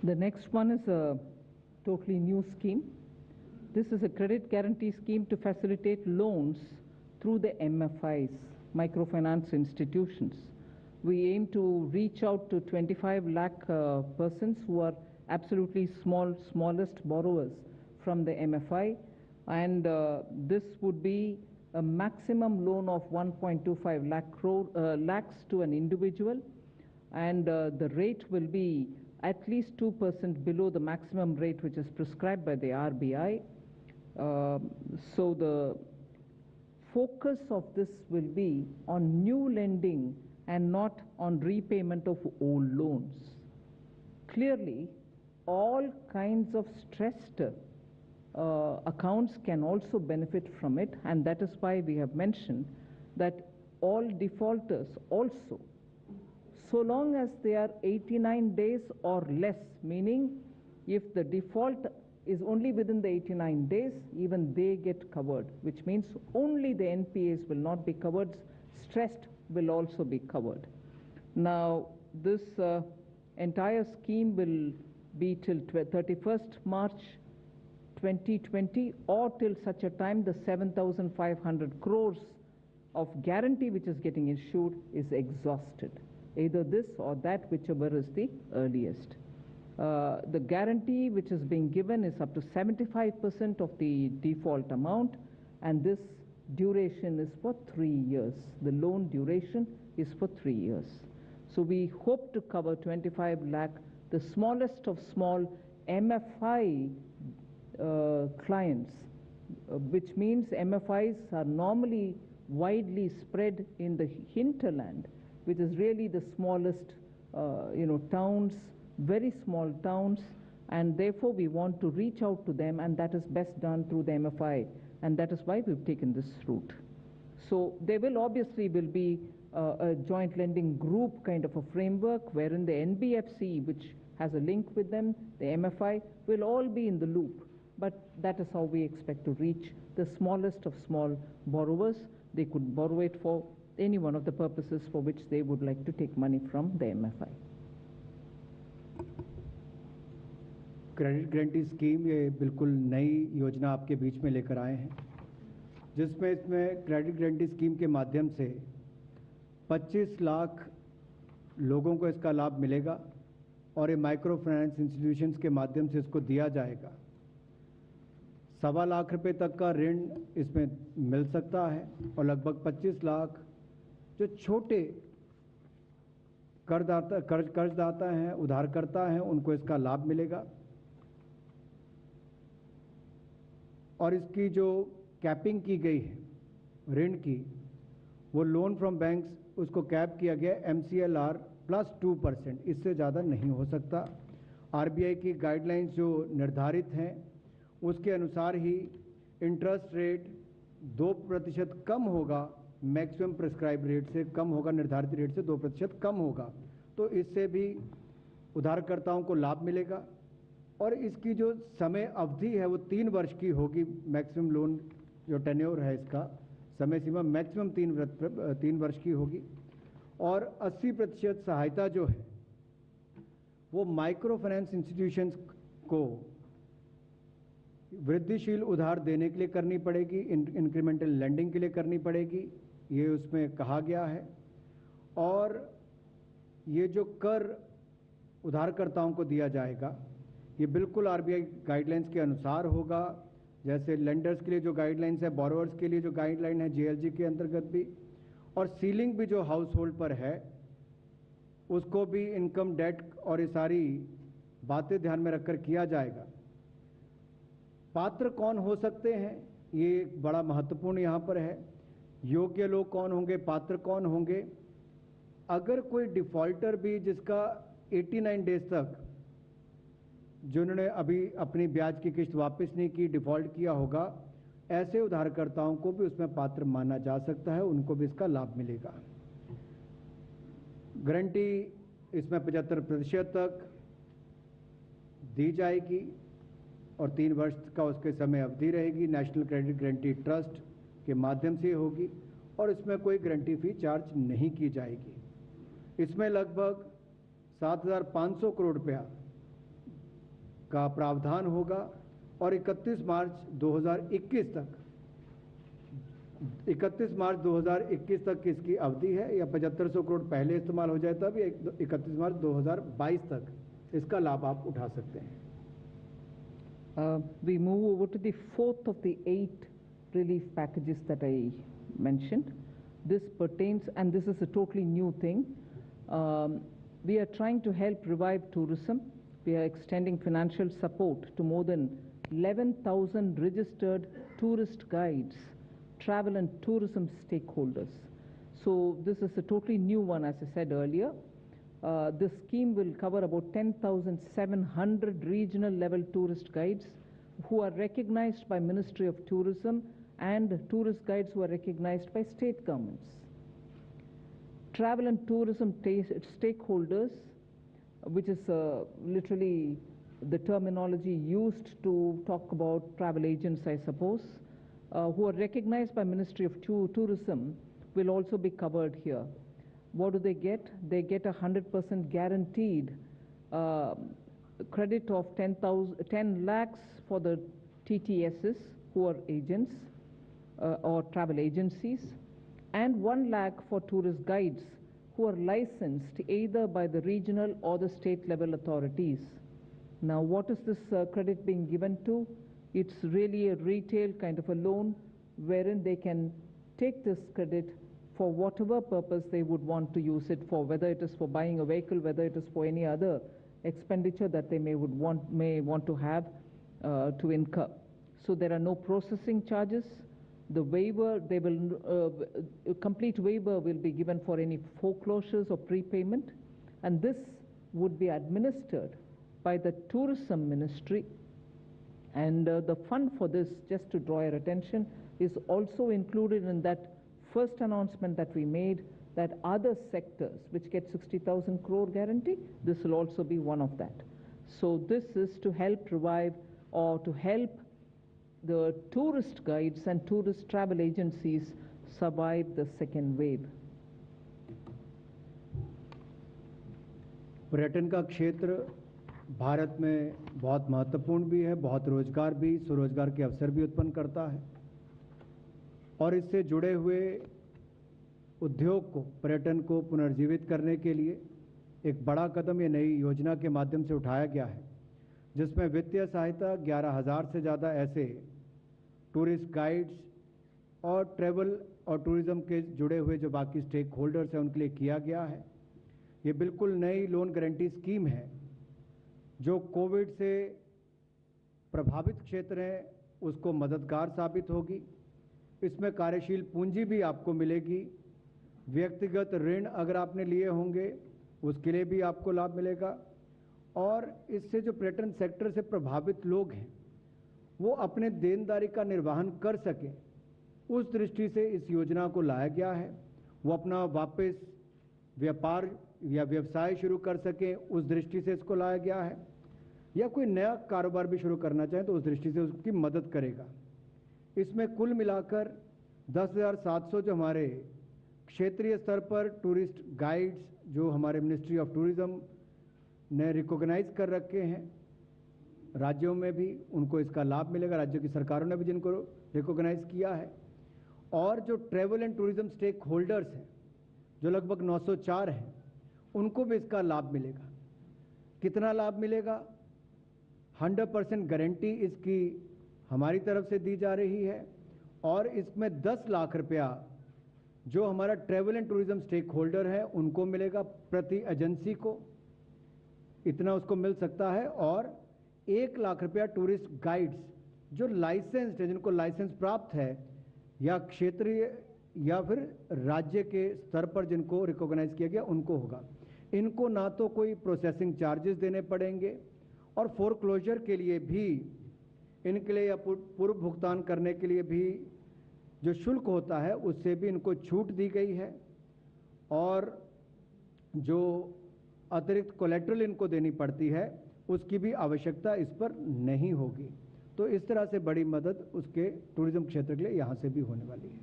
The next one is a totally new scheme. This is a credit guarantee scheme to facilitate loans through the MFIs, microfinance institutions. We aim to reach out to 25 lakh persons who are absolutely smallest borrowers from the MFI, and this would be a maximum loan of 1.25 lakhs to an individual, and the rate will be at least 2% below the maximum rate which is prescribed by the RBI. So the focus of this will be on new lending and not on repayment of old loans. Clearly, all kinds of stressed accounts can also benefit from it, and that is why we have mentioned that all defaulters also, so long as they are 89 days or less, meaning if the default is only within the 89 days, even they get covered, which means only the NPAs will not be covered, stressed will also be covered. Now, this entire scheme will be till 31st March 2020 or till such a time the 7,500 crores of guarantee which is getting issued is exhausted. Either this or that, whichever is the earliest. The guarantee which is being given is up to 75% of the default amount, and this duration is for 3 years. The loan duration is for 3 years. So we hope to cover 25 lakh, the smallest of small MFI clients, which means MFIs are normally widely spread in the hinterland, which is really the smallest, towns, very small towns, and therefore we want to reach out to them, and that is best done through the MFI, and that is why we've taken this route. So there will obviously be a joint lending group kind of a framework wherein the NBFC, which has a link with them, the MFI, will all be in the loop. But that is how we expect to reach the smallest of small borrowers. They could borrow it for any one of the purposes for which they would like to take money from the MFI. Credit guarantee scheme ये बिल्कुल नई योजना आपके बीच में लेकर आए हैं, जिसमें इसमें क्रेडिट गारंटी स्कीम के माध्यम से 25 लाख लोगों को इसका लाभ मिलेगा और ये माइक्रो फाइनेंस इंस्टीट्यूशंस के माध्यम से इसको दिया जाएगा। 1.25 लाख रुपए तक का ऋण इसमें मिल सकता है और लगभग 25 लाख जो छोटे कर्जदाता हैं, उधारकर्ता हैं, उनको इसका लाभ मिलेगा। और इसकी जो कैपिंग की गई है ऋण की, वो लोन फ्रॉम बैंक्स उसको कैप किया गया MCLR प्लस 2%, इससे ज़्यादा नहीं हो सकता। RBI की गाइडलाइंस जो निर्धारित हैं उसके अनुसार ही इंटरेस्ट रेट 2% कम होगा, मैक्सिमम प्रिस्क्राइब रेट से कम होगा, निर्धारित रेट से 2% कम होगा, तो इससे भी उधारकर्ताओं को लाभ मिलेगा। और इसकी जो समय अवधि है वो 3 वर्ष की होगी। मैक्सिमम लोन जो टेन्योर है इसका समय सीमा मैक्सिमम 3 वर्ष की होगी। और 80% सहायता जो है वो माइक्रो फाइनेंस इंस्टीट्यूशंस को वृद्धिशील उधार देने के लिए करनी पड़ेगी, इंक्रीमेंटल लेंडिंग के लिए करनी पड़ेगी, ये उसमें कहा गया है। और ये जो कर उधारकर्ताओं को दिया जाएगा ये बिल्कुल RBI गाइडलाइंस के अनुसार होगा। जैसे लेंडर्स के लिए जो गाइडलाइंस है, बोरोवर्स के लिए जो गाइडलाइन है JLG के अंतर्गत भी, और सीलिंग भी जो हाउस होल्ड पर है उसको भी इनकम डेट और ये सारी बातें ध्यान में रखकर किया जाएगा। पात्र कौन हो सकते हैं ये बड़ा महत्वपूर्ण यहाँ पर है। योग्य लोग कौन होंगे, पात्र कौन होंगे। अगर कोई डिफॉल्टर भी जिसका 89 डेज तक जिन्होंने अभी अपनी ब्याज की किस्त वापस नहीं की, डिफॉल्ट किया होगा, ऐसे उधारकर्ताओं को भी उसमें पात्र माना जा सकता है, उनको भी इसका लाभ मिलेगा। गारंटी इसमें 75% तक दी जाएगी और 3 वर्ष का उसके समय अवधि रहेगी। नेशनल क्रेडिट गारंटी ट्रस्ट के माध्यम से होगी और इसमें कोई गारंटी फी चार्ज नहीं की जाएगी। इसमें लगभग 7,500 करोड़ रुपया का प्रावधान होगा और 31 मार्च 2021 तक इसकी अवधि है, या 7500 करोड़ पहले इस्तेमाल हो जाए तब, या 31 मार्च 2022 तक इसका लाभ आप उठा सकते हैं। We move over to the fourth of the 8 relief packages that I mentioned. This pertains, and this is a totally new thing. We are trying to help revive tourism. We are extending financial support to more than 11,000 registered tourist guides, travel and tourism stakeholders. So this is a totally new one, as I said earlier. This scheme will cover about 10,700 regional level tourist guides who are recognized by Ministry of Tourism and tourist guides who are recognized by state governments. Travel and tourism stakeholders, which is literally the terminology used to talk about travel agents, I suppose, who are recognized by Ministry of Tourism, will also be covered here. What do they get? They get 100% guaranteed credit of 10 lakhs for the TTSs who are agents or travel agencies, and 1 lakh for tourist guides who are licensed either by the regional or the state level authorities. Now, what is this credit being given to? It's really a retail kind of a loan wherein they can take this credit for whatever purpose they would want to use it for, whether it is for buying a vehicle, whether it is for any other expenditure that they may want to have to incur. So there are no processing charges. The waiver, a complete waiver will be given for any foreclosures or prepayment, and this would be administered by the Tourism Ministry. And the fund for this, just to draw your attention, is also included in that first announcement that we made, that other sectors which get 60,000 crore guarantee, this will also be one of that. So this is to help revive or to help the tourist guides and tourist travel agencies survive the second wave. पर्यटन का क्षेत्र भारत में बहुत महत्वपूर्ण भी है, बहुत रोजगार भी, स्वरोजगार के अवसर भी उत्पन्न करता है, और इससे जुड़े हुए उद्योग को, पर्यटन को पुनर्जीवित करने के लिए एक बड़ा कदम ये नई योजना के माध्यम से उठाया गया है, जिसमें वित्तीय सहायता 11,000 से ज़्यादा ऐसे टूरिस्ट गाइड्स और ट्रैवल और टूरिज्म के जुड़े हुए जो बाकी स्टेक होल्डर्स हैं उनके लिए किया गया है। ये बिल्कुल नई लोन गारंटी स्कीम है जो कोविड से प्रभावित क्षेत्र हैं उसको मददगार साबित होगी। इसमें कार्यशील पूंजी भी आपको मिलेगी, व्यक्तिगत ऋण अगर आपने लिए होंगे उसके लिए भी आपको लाभ मिलेगा, और इससे जो पर्यटन सेक्टर से प्रभावित लोग हैं वो अपने देनदारी का निर्वहन कर सकें, उस दृष्टि से इस योजना को लाया गया है। वो अपना वापस व्यापार या व्यवसाय शुरू कर सकें, उस दृष्टि से इसको लाया गया है, या कोई नया कारोबार भी शुरू करना चाहें तो उस दृष्टि से उसकी मदद करेगा। इसमें कुल मिलाकर 10,700 जो हमारे क्षेत्रीय स्तर पर टूरिस्ट गाइड्स जो हमारे मिनिस्ट्री ऑफ टूरिज्म ने रिकॉग्नाइज कर रखे हैं, राज्यों में भी उनको इसका लाभ मिलेगा, राज्यों की सरकारों ने भी जिनको रिकॉग्नाइज किया है, और जो travel and tourism stakeholders हैं जो लगभग 904 हैं उनको भी इसका लाभ मिलेगा। कितना लाभ मिलेगा? 100% गारंटी इसकी हमारी तरफ से दी जा रही है, और इसमें 10 लाख रुपया जो हमारा travel and tourism stakeholder है उनको मिलेगा, प्रति एजेंसी को इतना उसको मिल सकता है, और 1 लाख रुपया टूरिस्ट गाइड्स जो लाइसेंस्ड है, जिनको लाइसेंस प्राप्त है या क्षेत्रीय या फिर राज्य के स्तर पर जिनको रिकॉग्नाइज किया गया उनको होगा। इनको ना तो कोई प्रोसेसिंग चार्जेस देने पड़ेंगे, और फोरक्लोजर के लिए भी इनके लिए या पूर्व भुगतान करने के लिए भी जो शुल्क होता है उससे भी इनको छूट दी गई है, और जो अतिरिक्त कोलेट्रल इनको देनी पड़ती है उसकी भी आवश्यकता इस पर नहीं होगी। तो इस तरह से बड़ी मदद उसके टूरिज्म क्षेत्र के लिए यहाँ से भी होने वाली है।